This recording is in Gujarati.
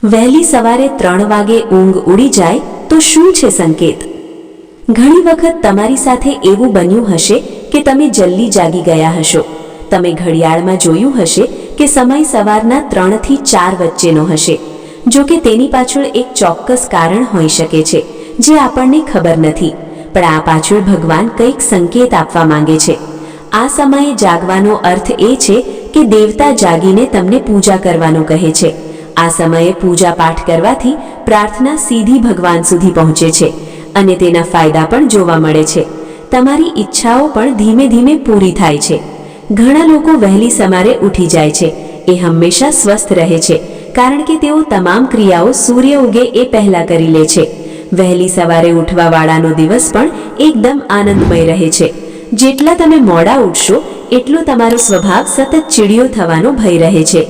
વહેલી સવારે 3 વાગે ઊંઘ ઉડી જાય તો શું છે સંકેત? ઘણી વખત તમારી સાથે એવું બન્યું હશે કે તમે જલ્દી જાગી ગયા હશો. તમે ઘડિયાળમાં જોયું હશે કે સમય સવારના 3 થી 4 વચ્ચેનો હશે. જો કે તેની પાછળ એક ચોક્કસ કારણ હોઈ શકે છે જે આપણને ખબર નથી, પણ આ પાછળ ભગવાન કંઈક સંકેત આપવા માંગે છે. આ સમયે જાગવાનો અર્થ એ છે કે દેવતા જાગીને તમને પૂજા કરવાનું કહે છે. આ સમયે પૂજા પાઠ કરવાથી પ્રાર્થના સીધી ભગવાન સુધી પહોંચે છે અને તેના ફાયદા પણ જોવા મળે છે. તમારી ઈચ્છાઓ પણ ધીમે ધીમે પૂરી થાય છે. ઘણા લોકો વહેલી સવારે ઉઠી જાય છે. એ હંમેશા સ્વસ્થ રહે છે કારણ કે તેઓ તમામ ક્રિયાઓ સૂર્ય ઉગે એ પહેલા કરી લે છે. વહેલી સવારે ઉઠવાવાળાનો દિવસ પણ એકદમ આનંદમય રહે છે. જેટલા તમે મોડા ઉઠશો એટલો તમારો સ્વભાવ સતત ચીડિયો થવાનો ભય રહે છે.